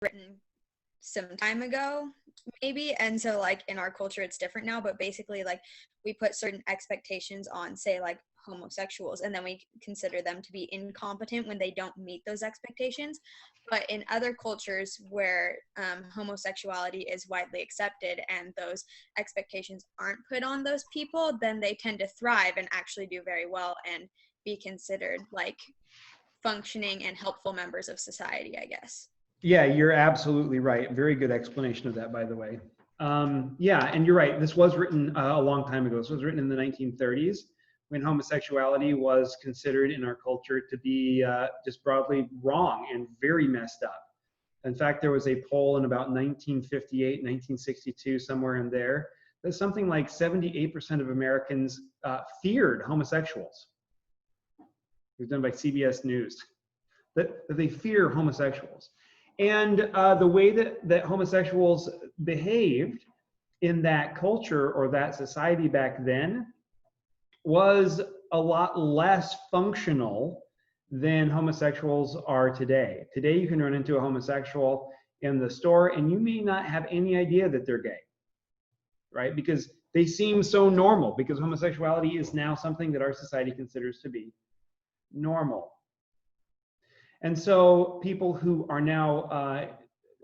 written some time ago, maybe. And so like in our culture it's different now, but basically like we put certain expectations on, say, like homosexuals, and then we consider them to be incompetent when they don't meet those expectations. But in other cultures where homosexuality is widely accepted and those expectations aren't put on those people, then they tend to thrive and actually do very well and be considered like functioning and helpful members of society, I guess. Yeah, you're absolutely right. Very good explanation of that, by the way. Yeah, and you're right. This was written a long time ago. This was written in the 1930s when homosexuality was considered in our culture to be just broadly wrong and very messed up. In fact, there was a poll in about 1958, 1962, somewhere in there, that something like 78% of Americans feared homosexuals. It was done by CBS News, that they fear homosexuals. And the way that homosexuals behaved in that culture or that society back then was a lot less functional than homosexuals are today. Today, you can run into a homosexual in the store and you may not have any idea that they're gay, right? Because they seem so normal, because homosexuality is now something that our society considers to be normal. And so people who are now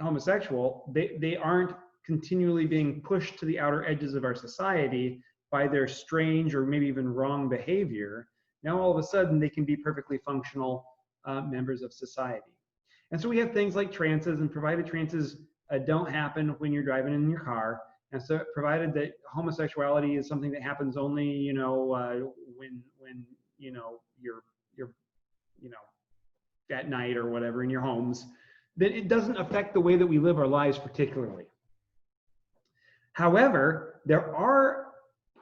homosexual, they aren't continually being pushed to the outer edges of our society by their strange or maybe even wrong behavior. Now all of a sudden they can be perfectly functional members of society. And so we have things like trances, and provided trances don't happen when you're driving in your car, and so provided that homosexuality is something that happens only, you know, when you know you're you know, at night or whatever in your homes, then it doesn't affect the way that we live our lives particularly. However, there are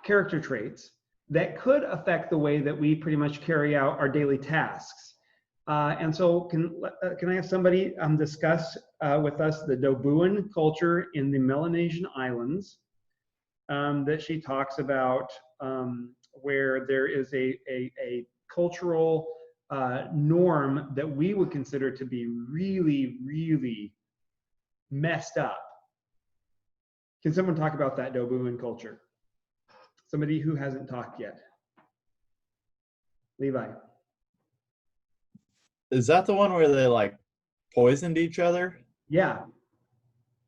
character traits that could affect the way that we pretty much carry out our daily tasks. And so can I have somebody discuss with us the Dobuan culture in the Melanesian Islands that she talks about, where there is a cultural norm that we would consider to be really, really messed up. Can someone talk about that Dobuan culture? Somebody who hasn't talked yet. Levi. Is that the one where they like poisoned each other? Yeah.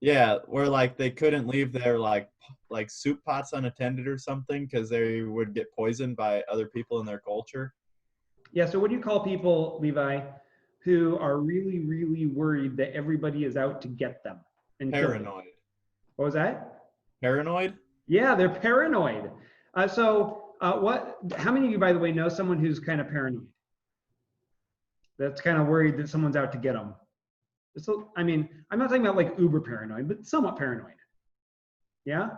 Yeah, where like they couldn't leave their like soup pots unattended or something because they would get poisoned by other people in their culture. Yeah, so what do you call people, Levi, who are really, really worried that everybody is out to get them? And Paranoid. What was that? Paranoid? Yeah, they're paranoid. How many of you, by the way, know someone who's kind of paranoid? That's kind of worried that someone's out to get them. So, I mean, I'm not talking about like uber paranoid, but somewhat paranoid. Yeah?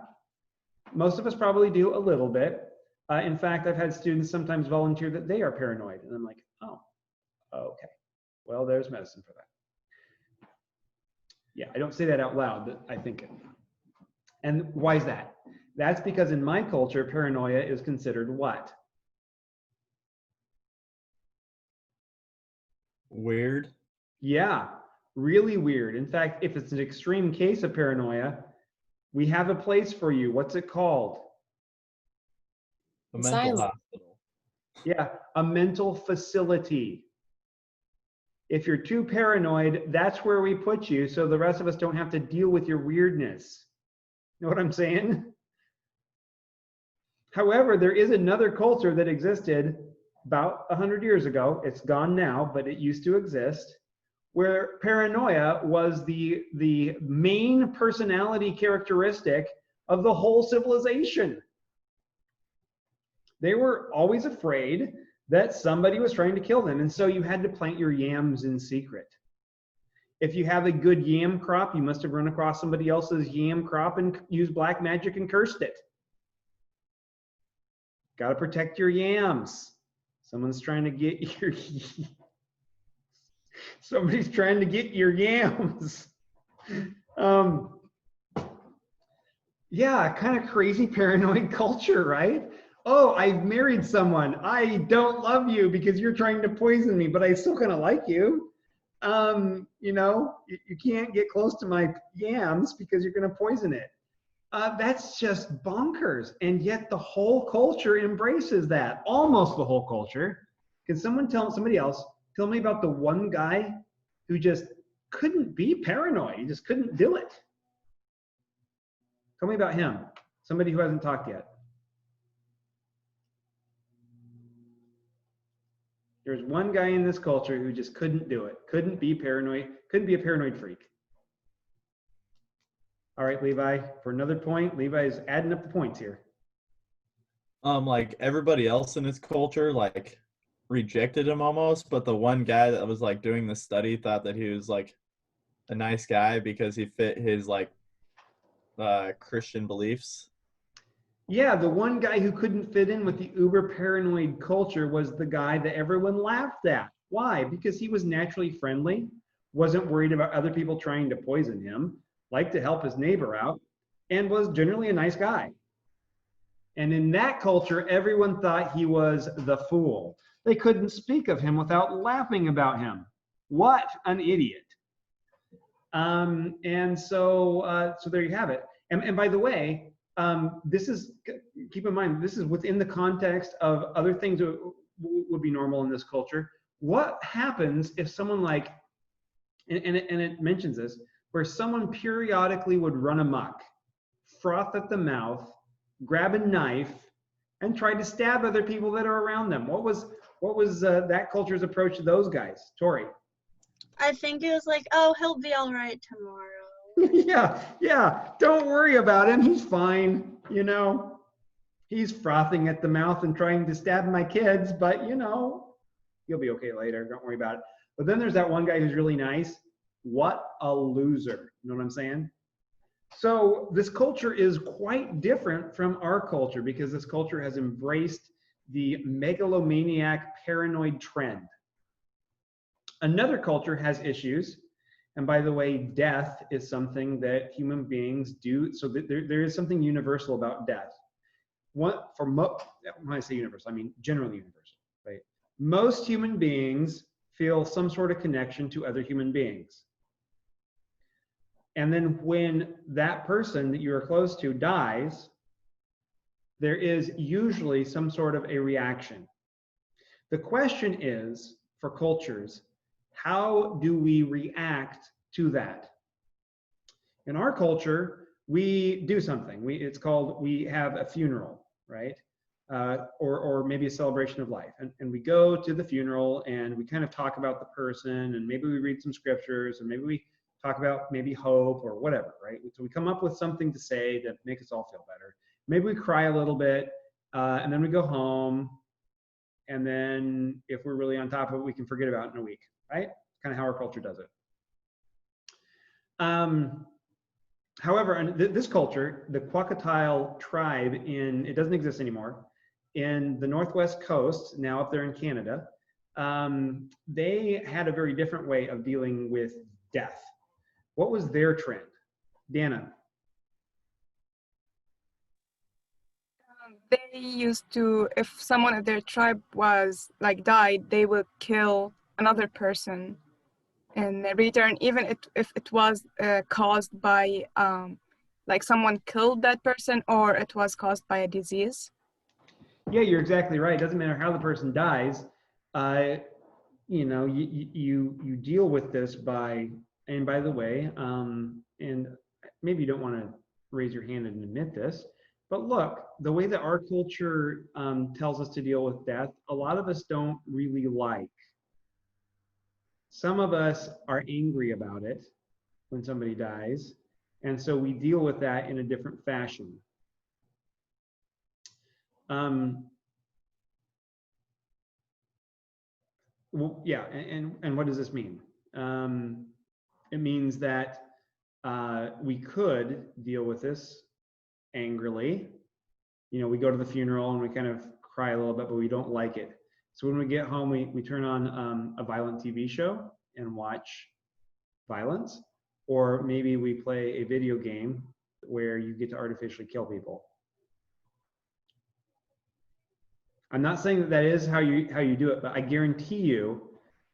Most of us probably do a little bit. In fact, I've had students sometimes volunteer that they are paranoid. And I'm like, oh, okay. Well, there's medicine for that. Yeah, I don't say that out loud, but I think it. And why is that? That's because in my culture, paranoia is considered what? Weird. Yeah, really weird. In fact, if it's an extreme case of paranoia, we have a place for you. What's it called? A mental hospital. Yeah, a mental facility. If you're too paranoid, that's where we put you, so the rest of us don't have to deal with your weirdness. You know what I'm saying? However, there is another culture that existed about 100 years ago. It's gone now, but it used to exist, where paranoia was the main personality characteristic of the whole civilization. They were always afraid that somebody was trying to kill them, and so you had to plant your yams in secret. If you have a good yam crop, you must have run across somebody else's yam crop and used black magic and cursed it. Got to protect your yams. Someone's trying to get your somebody's trying to get your yams. Yeah, kind of crazy paranoid culture, right? Oh, I've married someone. I don't love you because you're trying to poison me, but I still kind of like you. You know, you can't get close to my yams because you're going to poison it. That's just bonkers. And yet the whole culture embraces that, almost the whole culture. Can somebody else tell me about the one guy who just couldn't be paranoid? He just couldn't do it. Tell me about him. Somebody who hasn't talked yet. There's one guy in this culture who just couldn't do it. Couldn't be paranoid. Couldn't be a paranoid freak. All right, Levi, for another point, Levi is adding up the points here. Like everybody else in his culture, like rejected him almost, but the one guy that was like doing the study thought that he was like a nice guy because he fit his like Christian beliefs. Yeah, the one guy who couldn't fit in with the uber paranoid culture was the guy that everyone laughed at. Why? Because he was naturally friendly, wasn't worried about other people trying to poison him, liked to help his neighbor out, and was generally a nice guy. And in that culture, everyone thought he was the fool. They couldn't speak of him without laughing about him. What an idiot. So there you have it. And by the way, this is, keep in mind, this is within the context of other things that would be normal in this culture. What happens if someone like, and it mentions this, where someone periodically would run amok, froth at the mouth, grab a knife, and try to stab other people that are around them? What was that culture's approach to those guys? Tori? I think it was like, oh, he'll be all right tomorrow. yeah. Don't worry about him. He's fine. You know, he's frothing at the mouth and trying to stab my kids, but you know, he'll be okay later. Don't worry about it. But then there's that one guy who's really nice. What a loser. You know what I'm saying? So this culture is quite different from our culture because this culture has embraced the megalomaniac paranoid trend. Another culture has issues. And by the way, death is something that human beings do. So there is something universal about death. When I say universal, I mean generally universal, right? Most human beings feel some sort of connection to other human beings. And then when that person that you are close to dies, there is usually some sort of a reaction. The question is, for cultures, how do we react to that? In our culture, we do something. We have a funeral, right? Or maybe a celebration of life. And we go to the funeral and we kind of talk about the person, and maybe we read some scriptures, and maybe we talk about maybe hope or whatever, right? So we come up with something to say to make us all feel better. Maybe we cry a little bit, and then we go home. And then if we're really on top of it, we can forget about it in a week, right? Kind of how our culture does it. However, in this culture, the Kwakatile tribe it doesn't exist anymore, in the Northwest Coast, now up there in Canada, they had a very different way of dealing with death. What was their trend? Dana? They used to, if someone of their tribe was like died, they would kill another person in return, even if it was caused by like someone killed that person or it was caused by a disease. Yeah, you're exactly right. It doesn't matter how the person dies. You know, you deal with this by, and by the way, and maybe you don't want to raise your hand and admit this, but look, the way that our culture tells us to deal with death, a lot of us don't really like. Some of us are angry about it when somebody dies, and so we deal with that in a different fashion. Well, yeah, and what does this mean? It means that we could deal with this angrily. You know, we go to the funeral and we kind of cry a little bit, but we don't like it. So when we get home, we turn on a violent TV show and watch violence, or maybe we play a video game where you get to artificially kill people. I'm not saying that is how you do it, but I guarantee you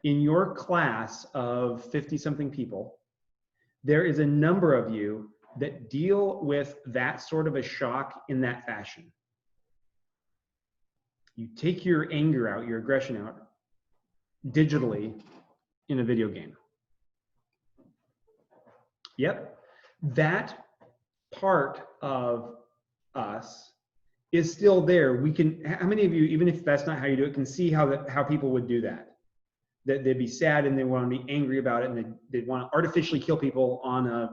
in your class of 50-something people, there is a number of you that deal with that sort of a shock in that fashion. You take your anger out, your aggression out, digitally in a video game. Yep. That part of us is still there. We can, how many of you, even if that's not how you do it, can see how people would do that? That they'd be sad and they want to be angry about it, and they'd want to artificially kill people on a,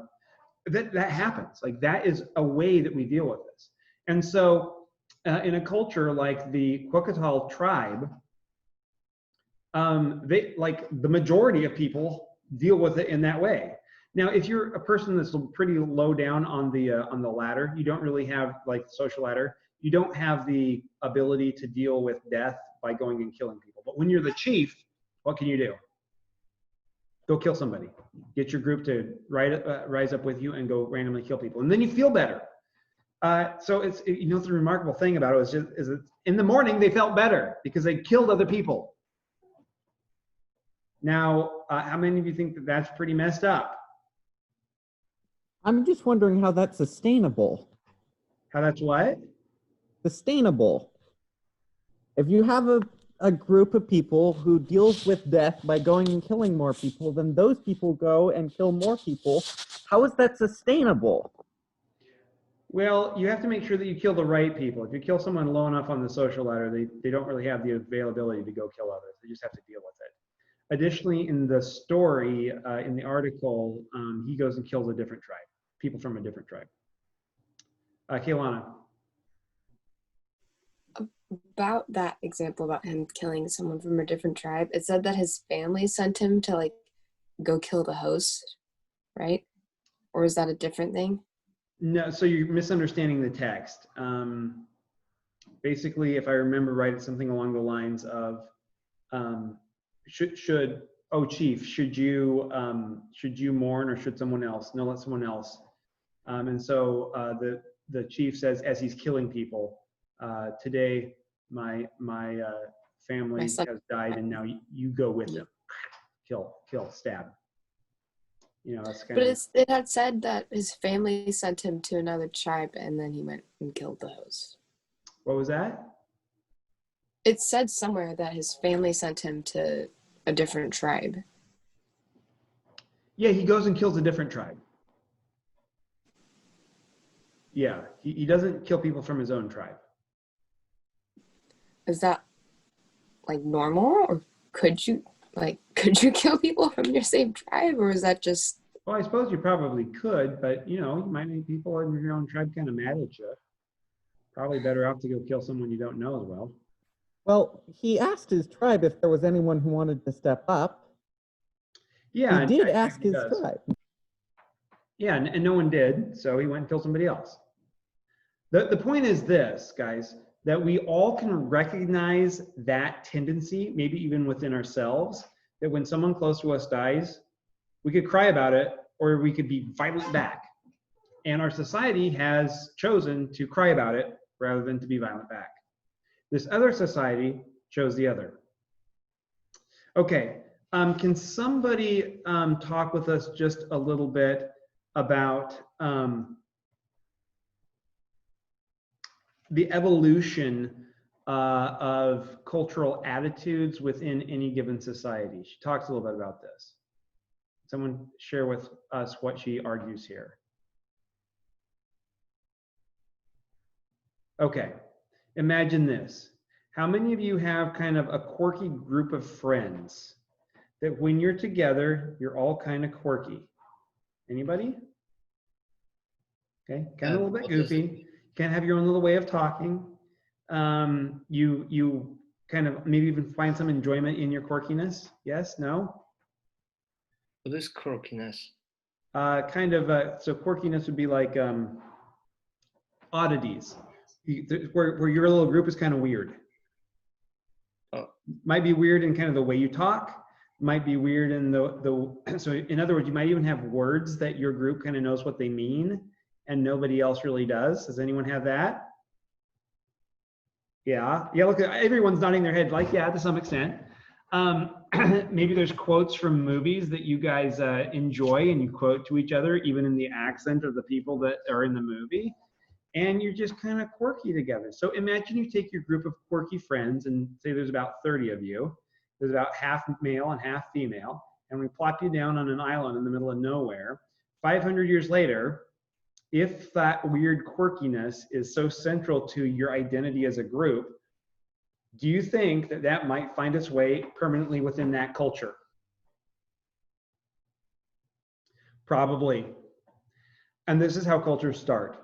that happens. Like, that is a way that we deal with this. And so in a culture like the Quetzal tribe, they, like, the majority of people deal with it in that way. Now, if you're a person that's pretty low down on the ladder, you don't really have, like, the social ladder, you don't have the ability to deal with death by going and killing people. But when you're the chief, what can you do? Go kill somebody. Get your group to rise up with you and go randomly kill people, and then you feel better. So it's, you know, the remarkable thing about it is that in the morning they felt better because they killed other people. Now, how many of you think that that's pretty messed up? I'm just wondering how that's sustainable. How that's what? Sustainable. If you have a group of people who deals with death by going and killing more people, then those people go and kill more people. How is that sustainable? Well, you have to make sure that you kill the right people. If you kill someone low enough on the social ladder, they don't really have the availability to go kill others. They just have to deal with it. Additionally, in the story, in the article, he goes and kills a different tribe, people from a different tribe. Kaylana. About that example about him killing someone from a different tribe, it said that his family sent him to, like, go kill the host, right? Or is that a different thing? No, so you're misunderstanding the text. Basically, if I remember right, it's something along the lines of, oh chief, should you mourn, or should someone else? No, let someone else. And so the chief says, as he's killing people, today my family has died, and now you go with them. Kill, stab. You know, that's kind of. But it had said that his family sent him to another tribe, and then he went and killed the host. What was that? It said somewhere that his family sent him to a different tribe. Yeah, he goes and kills a different tribe. Yeah, he doesn't kill people from his own tribe. Is that, like, normal, or could you kill people from your same tribe, or is that just? Well, I suppose you probably could, but you know, you might make people in your own tribe kind of mad at you. Probably better off to go kill someone you don't know as well. Well, he asked his tribe if there was anyone who wanted to step up. Yeah, he did ask his tribe. Yeah, and no one did, so he went and killed somebody else. The point is this, guys, that we all can recognize that tendency, maybe even within ourselves, that when someone close to us dies, we could cry about it, or we could be violent back. And our society has chosen to cry about it rather than to be violent back. This other society chose the other. Okay, can somebody talk with us just a little bit about the evolution of cultural attitudes within any given society? She talks a little bit about this. Someone share with us what she argues here. Okay, imagine this. How many of you have kind of a quirky group of friends that when you're together, you're all kind of quirky? Anybody? Okay, kind of a little bit goofy. Can't have your own little way of talking. You kind of maybe even find some enjoyment in your quirkiness. Yes? No? What is quirkiness? So quirkiness would be like oddities, where your little group is kind of weird. Oh. Might be weird in kind of the way you talk. Might be weird in so in other words, you might even have words that your group kind of knows what they mean and nobody else really does. Does anyone have that? Yeah, look, everyone's nodding their head like, yeah, to some extent. Maybe there's quotes from movies that you guys enjoy and you quote to each other, even in the accent of the people that are in the movie. And you're just kind of quirky together. So imagine you take your group of quirky friends and say there's about 30 of you. There's about half male and half female. And we plop you down on an island in the middle of nowhere. 500 years later, if that weird quirkiness is so central to your identity as a group, do you think that that might find its way permanently within that culture? Probably. And this is how cultures start.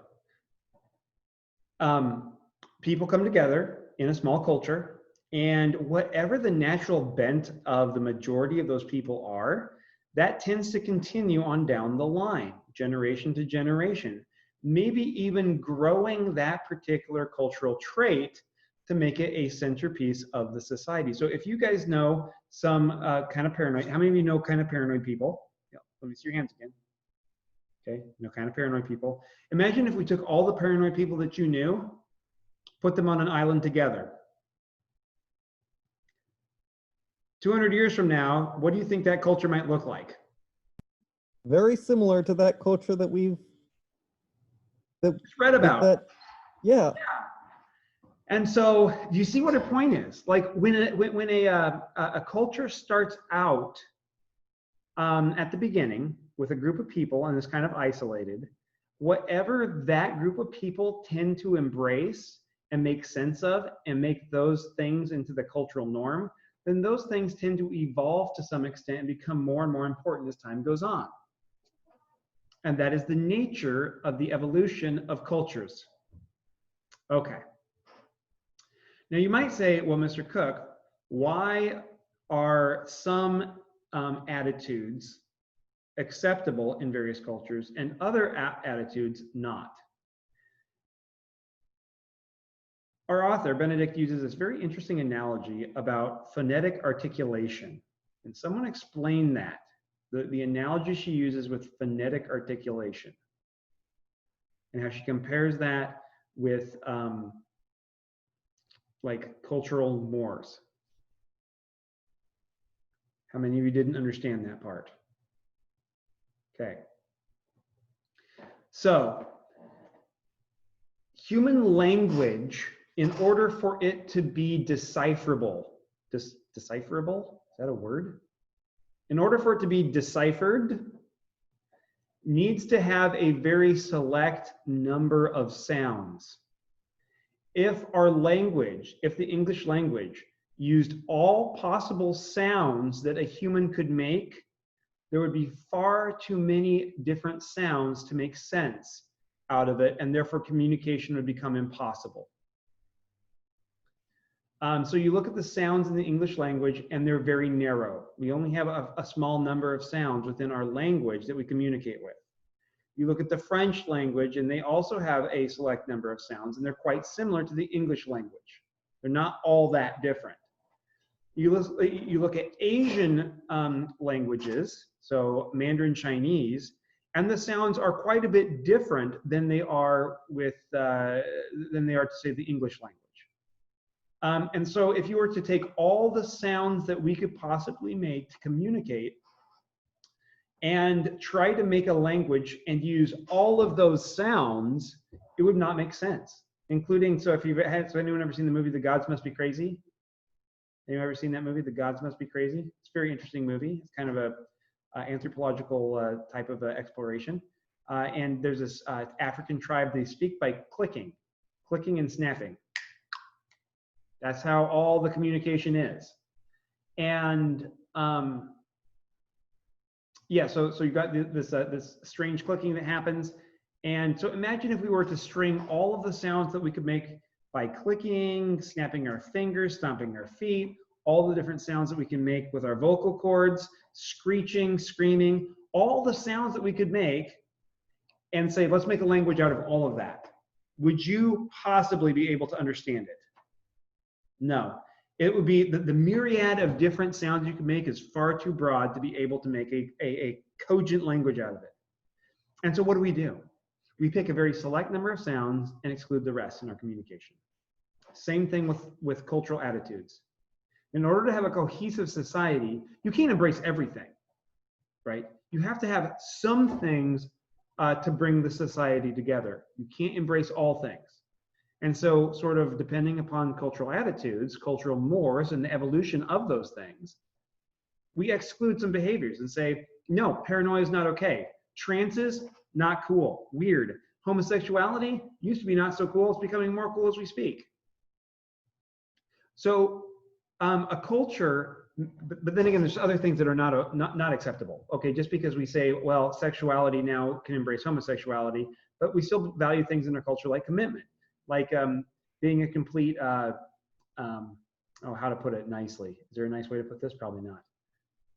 People come together in a small culture, and whatever the natural bent of the majority of those people are, that tends to continue on down the line, generation to generation, maybe even growing that particular cultural trait to make it a centerpiece of the society. So if you guys know some kind of paranoid, how many of you know kind of paranoid people? Yeah, let me see your hands again. Okay, no kind of paranoid people. Imagine if we took all the paranoid people that you knew, put them on an island together. 200 years from now, what do you think that culture might look like? Very similar to that culture that we've read about. Yeah. And so, do you see what her point is? Like when a culture starts out at the beginning with a group of people and is kind of isolated, whatever that group of people tend to embrace and make sense of and make those things into the cultural norm, then those things tend to evolve to some extent and become more and more important as time goes on. And that is the nature of the evolution of cultures. Okay. Now you might say, well, Mr. Cook, why are some attitudes acceptable in various cultures and other attitudes not? Our author, Benedict, uses this very interesting analogy about phonetic articulation. Can someone explain that? The analogy she uses with phonetic articulation and how she compares that with like cultural mores. How many of you didn't understand that part? Okay. So, human language, in order for it to be decipherable, decipherable? Is that a word? In order for it to be deciphered, needs to have a very select number of sounds. If our language, if the English language used all possible sounds that a human could make, there would be far too many different sounds to make sense out of it, and therefore communication would become impossible. So you look at the sounds in the English language and they're very narrow. We only have a small number of sounds within our language that we communicate with. You look at the French language and they also have a select number of sounds and they're quite similar to the English language. They're not all that different. You look at Asian languages, so Mandarin Chinese, and the sounds are quite a bit different than they are with to say the English language. And so if you were to take all the sounds that we could possibly make to communicate and try to make a language and use all of those sounds, it would not make sense. Including, so if you've had, so anyone ever seen the movie The Gods Must Be Crazy? Anyone ever seen that movie, The Gods Must Be Crazy? It's a very interesting movie. It's kind of a anthropological type of exploration. And there's this African tribe, they speak by clicking and snapping. That's how all the communication is. And yeah, so you've got this strange clicking that happens. And so imagine if we were to string all of the sounds that we could make by clicking, snapping our fingers, stomping our feet, all the different sounds that we can make with our vocal cords, screeching, screaming, all the sounds that we could make, and say, let's make a language out of all of that. Would you possibly be able to understand it? No. It would be the myriad of different sounds you can make is far too broad to be able to make a cogent language out of it. And so what do? We pick a very select number of sounds and exclude the rest in our communication. Same thing with cultural attitudes. In order to have a cohesive society, you can't embrace everything, right? You have to have some things to bring the society together. You can't embrace all things. And so, sort of depending upon cultural attitudes, cultural mores, and the evolution of those things, we exclude some behaviors and say, no, paranoia is not okay. Trances, not cool, weird. Homosexuality used to be not so cool. It's becoming more cool as we speak. So a culture, but then again, there's other things that are not acceptable. Okay, just because we say, well, sexuality now can embrace homosexuality, but we still value things in our culture like commitment, like being a complete, how to put it nicely? Is there a nice way to put this? Probably not.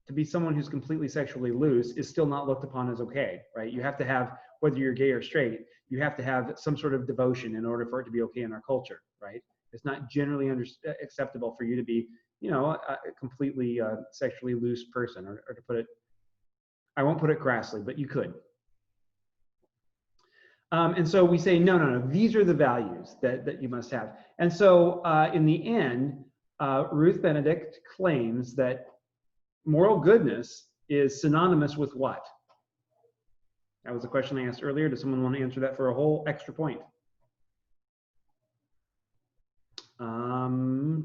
To be someone who's completely sexually loose is still not looked upon as okay, right? You have to have, whether you're gay or straight, you have to have some sort of devotion in order for it to be okay in our culture, right? It's not generally acceptable for you to be, you know, a completely sexually loose person, or to put it, I won't put it crassly, but you could. And so we say, no, these are the values that you must have. And so in the end, Ruth Benedict claims that moral goodness is synonymous with what? That was a question I asked earlier. Does someone want to answer that for a whole extra point?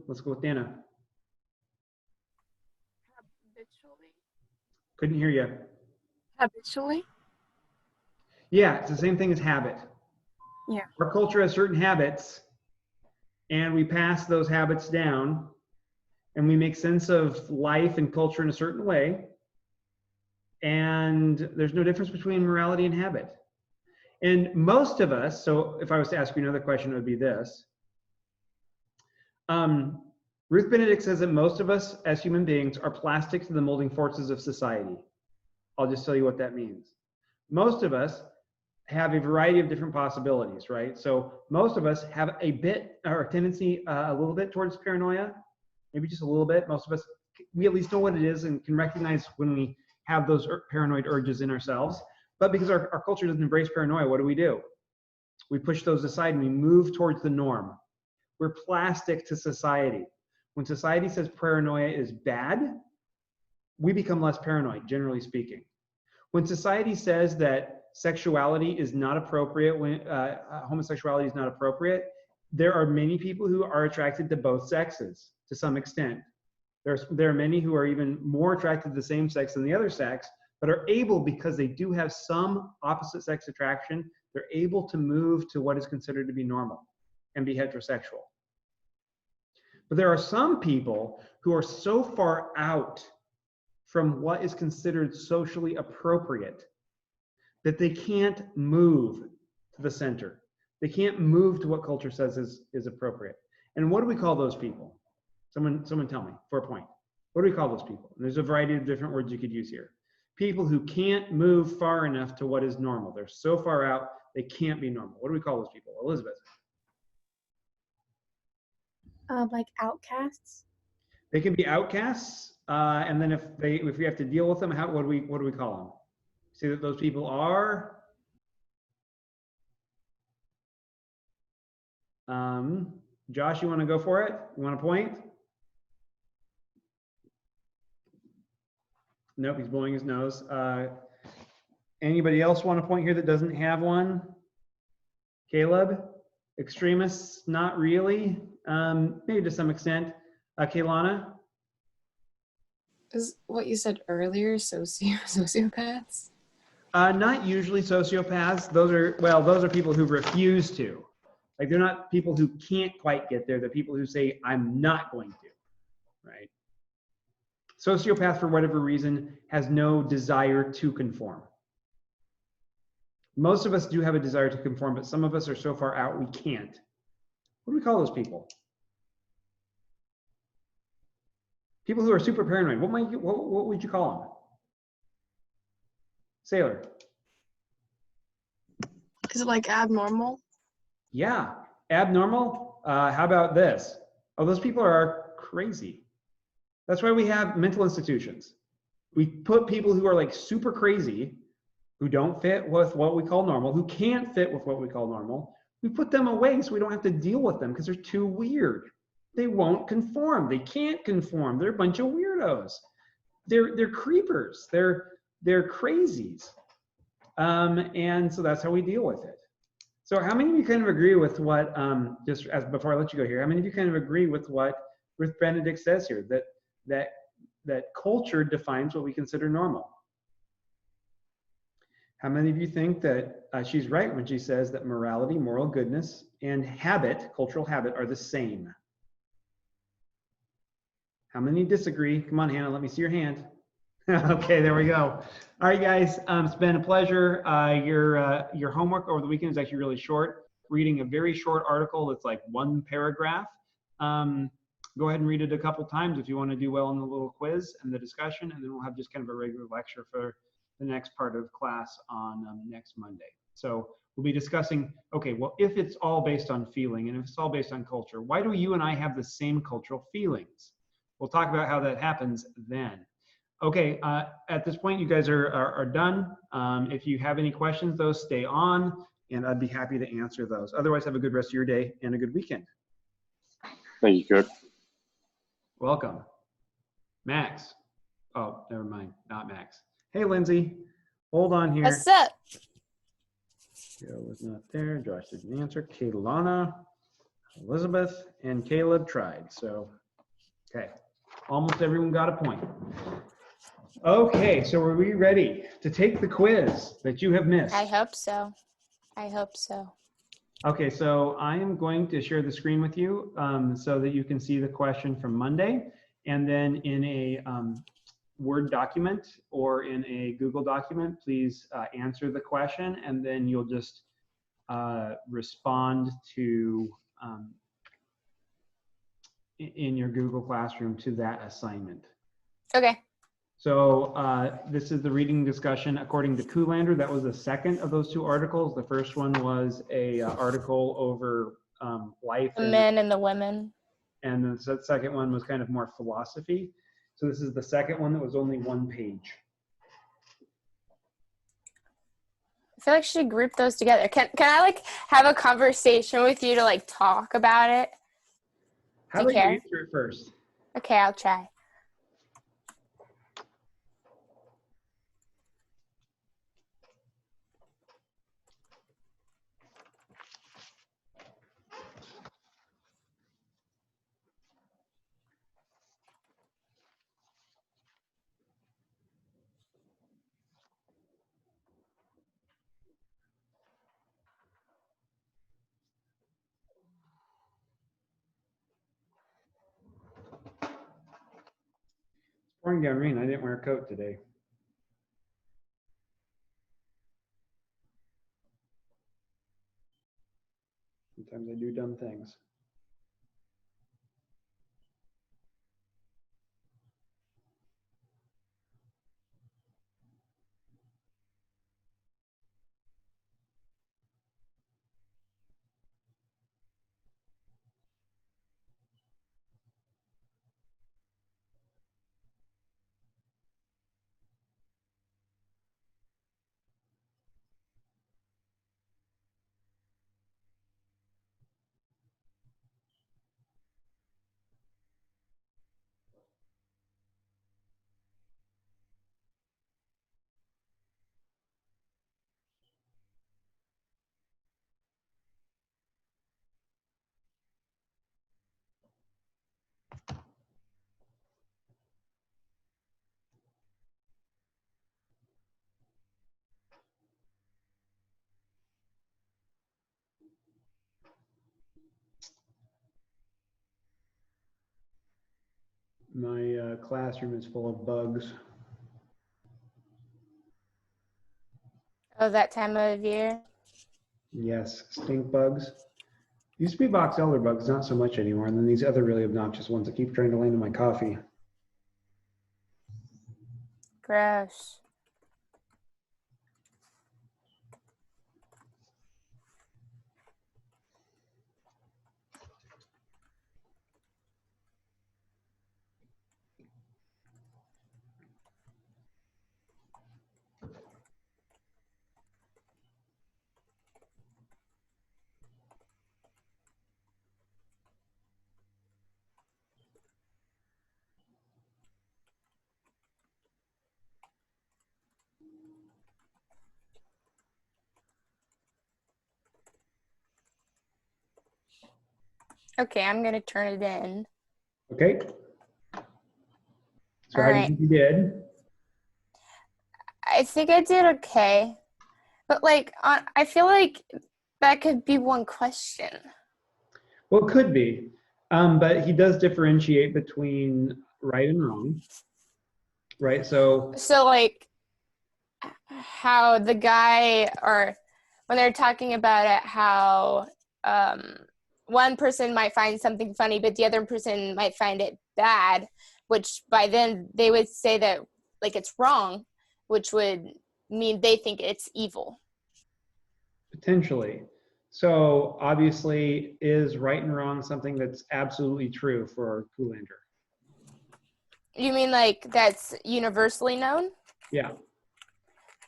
Let's go with Dana. Habitually. Couldn't hear you. Habitually? Yeah, it's the same thing as habit. Yeah. Our culture has certain habits, and we pass those habits down, and we make sense of life and culture in a certain way. And there's no difference between morality and habit. And most of us, so if I was to ask you another question, it would be this. Ruth Benedict says that most of us as human beings are plastic to the molding forces of society. I'll just tell you what that means. Most of us have a variety of different possibilities, right? So most of us have a bit, or a tendency a little bit towards paranoia, maybe just a little bit. Most of us, we at least know what it is and can recognize when we have those paranoid urges in ourselves. But because our culture doesn't embrace paranoia, what do? We push those aside and we move towards the norm. We're plastic to society. When society says paranoia is bad, we become less paranoid, generally speaking. When society says that sexuality is not appropriate, when homosexuality is not appropriate, there are many people who are attracted to both sexes to some extent. There are many who are even more attracted to the same sex than the other sex, but are able, because they do have some opposite sex attraction, they're able to move to what is considered to be normal and be heterosexual. But there are some people who are so far out from what is considered socially appropriate that they can't move to the center. They can't move to what culture says is appropriate. And what do we call those people? Someone tell me, for a point. What do we call those people? And there's a variety of different words you could use here. People who can't move far enough to what is normal. They're so far out, they can't be normal. What do we call those people? Elizabeth? Like outcasts. They can be outcasts, and then if we have to deal with them, what do we call them? See that those people are Josh, you want to go for it? You want to point? Nope, he's blowing his nose. Anybody else want to point here that doesn't have one? Caleb? Extremists? Not really. Maybe to some extent. Kaylana? Is what you said earlier sociopaths? Not usually sociopaths. Those are people who refuse to. Like, they're not people who can't quite get there. They're people who say, I'm not going to, right? Sociopath, for whatever reason, has no desire to conform. Most of us do have a desire to conform, but some of us are so far out we can't. What do we call those people? People who are super paranoid. What would you call them? Sailor. Is it like abnormal? Yeah, abnormal. How about this? Oh, those people are crazy. That's why we have mental institutions. We put people who are like super crazy, who don't fit with what we call normal, who can't fit with what we call normal. We put them away so we don't have to deal with them because they're too weird. They won't conform. They can't conform. They're a bunch of weirdos. They're creepers. They're crazies. And so that's how we deal with it. So how many of you kind of agree with what, just as before I let you go here, how many of you kind of agree with what Ruth Benedict says here, that culture defines what we consider normal? How many of you think that she's right when she says that morality, moral goodness, and habit, cultural habit, are the same? How many disagree? Come on, Hannah, let me see your hand. Okay, there we go. All right, guys, it's been a pleasure. Your homework over the weekend is actually really short. Reading a very short article that's like one paragraph. Go ahead and read it a couple times if you want to do well in the little quiz and the discussion, and then we'll have just kind of a regular lecture for the next part of class on next Monday. So we'll be discussing, okay, well, if it's all based on feeling and if it's all based on culture, why do you and I have the same cultural feelings? We'll talk about how that happens then. Okay, at this point, you guys are done. If you have any questions, though, stay on, and I'd be happy to answer those. Otherwise, have a good rest of your day and a good weekend. Thank you, Coach. Welcome. Max. Oh, never mind, not Max. Hey, Lindsay. Hold on here. What's up? Joe was not there. Josh didn't answer. Kaylana, Elizabeth, and Caleb tried. So, okay. Almost everyone got a point. Okay, so are we ready to take the quiz that you have missed? I hope so. I hope so. Okay, so I am going to share the screen with you so that you can see the question from Monday, and then in a Word document or in a Google document, please answer the question, and then you'll just respond to in your Google Classroom to that assignment. Okay. So this is the reading discussion according to Kuhlander. That was the second of those two articles. The first one was a article over life. The men and the women. And the second one was kind of more philosophy. So this is the second one that was only one page. I feel like I should group those together. Can I like have a conversation with you to like talk about it? How about you answer it first? Okay, I'll try. Pouring down rain. I didn't wear a coat today. Sometimes I do dumb things. My classroom is full of bugs. Oh, that time of year? Yes, stink bugs. Used to be box elder bugs, not so much anymore. And then these other really obnoxious ones that keep trying to land in my coffee. Gross. Okay, I'm gonna turn it in. Okay. So All how do you right. think you did? I think I did okay, but like I feel like that could be one question. Well, it could be, but he does differentiate between right and wrong, right? So So like how the guy, or when they're talking about it, how one person might find something funny, but the other person might find it bad, which by then they would say that like it's wrong, which would mean they think it's evil. potentially. So obviously, is right and wrong something that's absolutely true for Kuhlander? You mean like that's universally known? Yeah.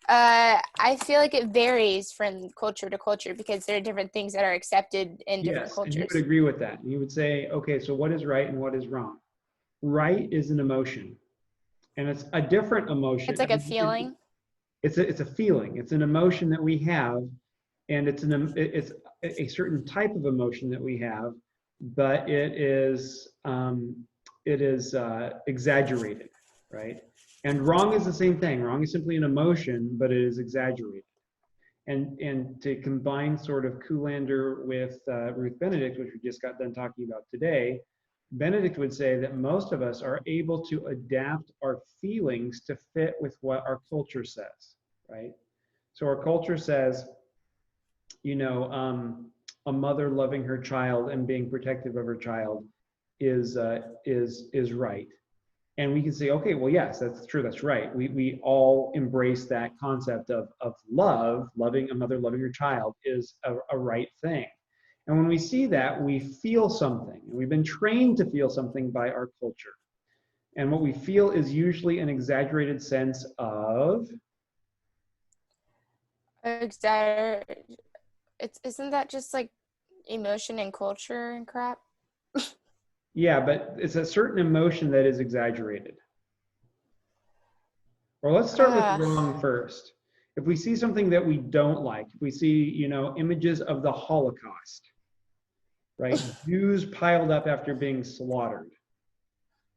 I feel like it varies from culture to culture because there are different things that are accepted in different Yes, and he cultures. would agree with that. He would say, okay, so what is right and what is wrong? Right is an emotion, and it's a different emotion. It's like a feeling. It's a feeling. It's an emotion that we have, and it's a certain type of emotion that we have, but it is exaggerated, right? And wrong is the same thing. Wrong is simply an emotion, but it is exaggerated. And to combine sort of Kuhlander with Ruth Benedict, which we just got done talking about today, Benedict would say that most of us are able to adapt our feelings to fit with what our culture says, right? So our culture says, you know, a mother loving her child and being protective of her child is right. And we can say, okay, well, yes, that's true, that's right. We all embrace that concept of love, loving a mother, loving her child is a right thing. And when we see that, we feel something. And we've been trained to feel something by our culture. And what we feel is usually an exaggerated sense of. Isn't that just like emotion and culture and crap? Yeah, but it's a certain emotion that is exaggerated. Or let's start with wrong first. If we see something that we don't like, if we see, you know, images of the Holocaust, right? Jews piled up after being slaughtered.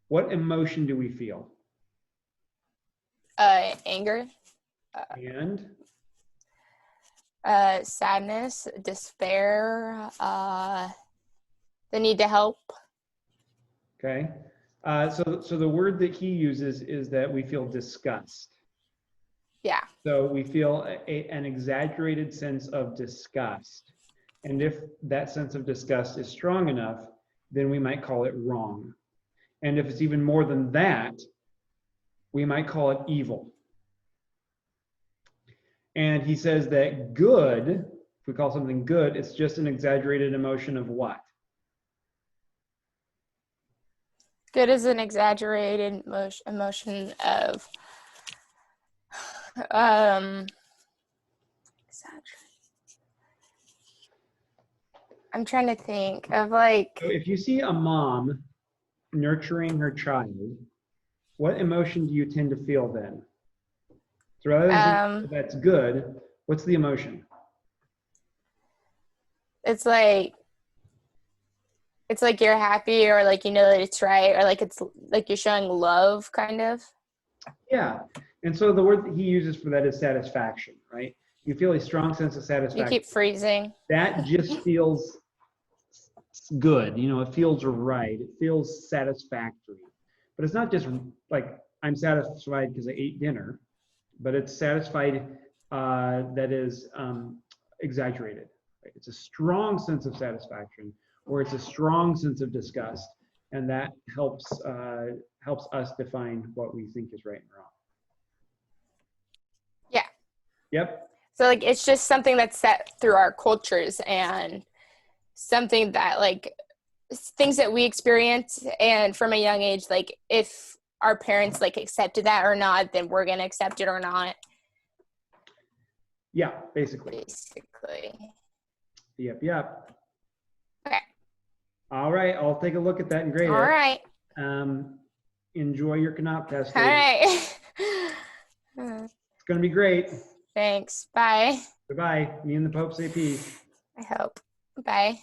What emotion do we feel? Anger. And? Sadness, despair, the need to help. Okay. So the word that he uses is that we feel disgust. Yeah. So we feel an exaggerated sense of disgust. And if that sense of disgust is strong enough, then we might call it wrong. And if it's even more than that, we might call it evil. And he says that good, if we call something good, it's just an exaggerated emotion of what? Good is an exaggerated emotion of I'm trying to think of like. So if you see a mom nurturing her child, what emotion do you tend to feel then? So rather than that's good, what's the emotion? It's like you're happy, or like you know that it's right, or like it's like you're showing love, kind of. Yeah. And so the word that he uses for that is satisfaction, right? You feel a strong sense of satisfaction. You keep freezing. That just feels good. You know, it feels right. It feels satisfactory. But it's not just like I'm satisfied because I ate dinner, but it's satisfied that is exaggerated. Right? It's a strong sense of satisfaction, or it's a strong sense of disgust, and that helps us define what we think is right and wrong. Yeah. Yep. So like it's just something that's set through our cultures, and something that like things that we experience, and from a young age, like if our parents like accepted that or not, then we're gonna accept it or not. Yeah, basically. Yep. Okay. All right, I'll take a look at that and grade it. All right. Enjoy your Knop test. All right. It's gonna be great. Thanks. Bye. Goodbye. Me and the Pope say peace. I hope. Bye.